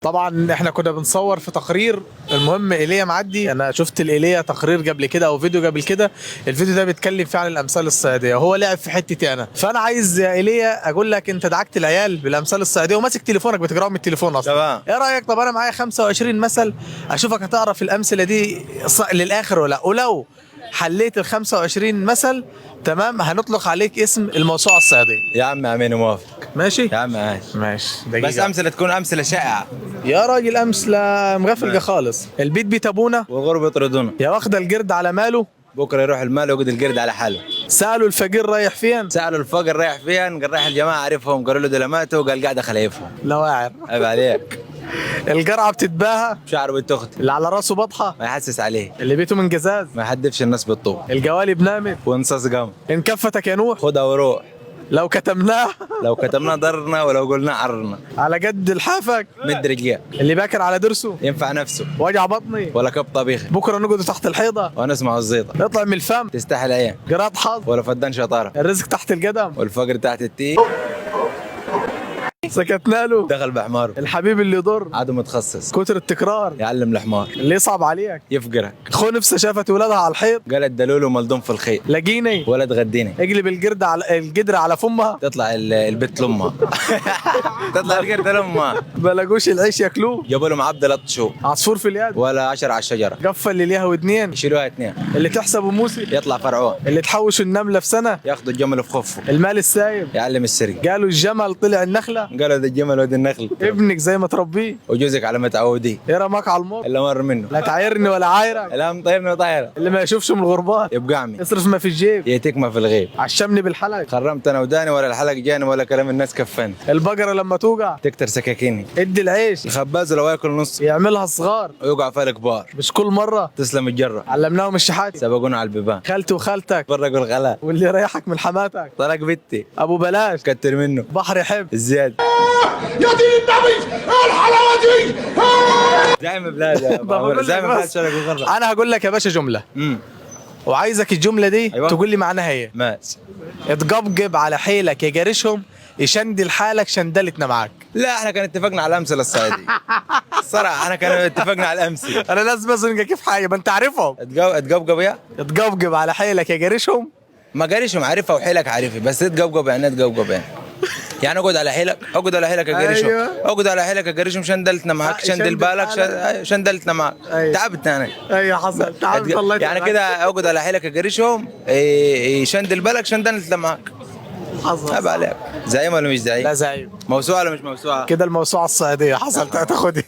طبعا احنا كنا بنصور في تقرير. المهم ايليا معدي، انا شفت الايليا تقرير قبل كده او فيديو قبل كده. الفيديو ده بيتكلم فيه عن الامثال الصعيديه، وهو لعب في حتتي انا. فانا عايز يا ايليا اقول لك، انت دعكت العيال بالامثال الصعيديه وماسك تليفونك بتقراهم من التليفون اصلا. تمام. ايه رايك؟ طب انا معايا 25 مثل، اشوفك هتعرف الامثله دي للاخر ولا. ولو حليت ال 25 مثل تمام، هنطلق عليك اسم الموسوعه الصعيديه. يا عم امين موافق. ماشي يا عم ماشي. ماشي. دقيقة. بس امثله تكون امثله شائعه. يا راجل امثله مغفلقه خالص. البيت بيت ابونا والغرب يطردونا. يا واخده القرد على ماله. بكره يروح المال ويقعد القرد على حاله. سالوا الفقير رايح فين. سالوا الفقر رايح فين؟ قال رايح الجماعه عارفهم، قالوا له دول ماتوا، قال قاعد خليفهم. لواعر. عيب عليك. القرعه بتتباهى. شعره بالتخت. اللي على راسه بطحه. ما يحسس عليه. اللي بيته من جزاز. ما يحدفش الناس بالطوب. الجوالب نامت. وانصاص قام. ان كفتك يا نوح. خدها وروح. لو كتمناه. لو كتمنا ضرنا ولو قلنا عرنا. على قد لحافك. مد رجليه. اللي باكر على درسه. ينفع نفسه. وجع بطني. ولا كب طبيخ. بكره نقعد تحت الحيطه ونسمع الزيطه. يطلع من الفم. تستحي العين. قراط حظ. ولا فدان شطاره. الرزق تحت القدم. والفقر تحت التي. سكتنا له. دخل بحماره. الحبيب اللي يضر. عدو متخصص. كتر التكرار. يعلم الحمار. اللي يصعب عليك. يفقرك. خو نفسه شافت ولادها على الحيط. قالت دلوله ملدوم في الخيط. لاقيني. ولا تغديني. اقلب القدر على فمها. تطلع البت لامها. تطلع القرد لامها. ما لاقوش العيش ياكلوه. جابوا لهم عبد 3 شهور. عصفور في اليد. ولا 10 على الشجره. قفل اللي ليها ودنين. يشيلوها 2. اللي تحسبه موسي. يطلع فرعون. اللي تحوش النمله في سنه. ياخذوا الجمل في خفه. المال السايب. يعلم السرقه. قالوا الجمل طلع النخله. قالوا ده الجمل ودي النخل. ابنك زي ما تربيه. وجوزك على ما تعوديه. ايه رماك على الموت. الا مر منه. لا تعايرني ولا عايرك. لا مطيرني وطايره. اللي ما يشوفش من الغربات. يبقى عمي. اصرف ما في الجيب. ياتيك ما في الغيب. عشمني بالحلق. خرمت انا وداني ولا الحلق جاني ولا كلام الناس كفاني. البقره لما توقع. تكتر سكاكيني. ادي العيش. الخباز لو ياكل نص. يعملها صغار. ويوقع فيها الكبار. مش كل مره. تسلم الجره. علمناهم الشحات. سبقونا على البيبان. خالتي وخالتك. فرقوا الغلا. واللي يريحك من حماتك. طلق بنتي. ابو بلاش. كتر منه. بحر يحب. الزيادة. يا دين النبي الحلاوه دي. زعيم بلاد يا أبو عمر. زعيم بلاد شرق وغرب. انا هقول لك يا باشا جمله، وعايزك الجمله دي أيوة. تقول لي معناها ايه. ماشي. اتجبجب على حيلك يا جارشهم، يشندل حالك شندلتنا معاك. لا احنا كان اتفقنا على الامثله الصعيدي. الصراحه احنا كان اتفقنا على الامثله. انا لازم ازنق كيف حاجه ما انت عارفهم. اتقبقب يا. اتجبجب على حيلك يا جارشهم. ما قاريشهم عارفها وحيلك عارفها، بس اتقبقب يعني اتقبقب يعني اقعد على حيلك، اقعد على حيلك يا قريشهم. أيوة. اقعد على حيلك يا قريشهم، شندلتنا معاك، شندل شندل بالك، حالك. شندلتنا معاك. أيوة. تعبتنا انا. ايوه حصل. تعال طلعت يعني كده اقعد على حيلك يا قريشهم، شندل بالك، شندلتنا معاك. حصل. عيب عليك. زعيم ولا مش زعيم؟ لا زعيم. موسوعه ولا مش موسوعه؟ كده الموسوعه الصعيديه حصل تاخدي.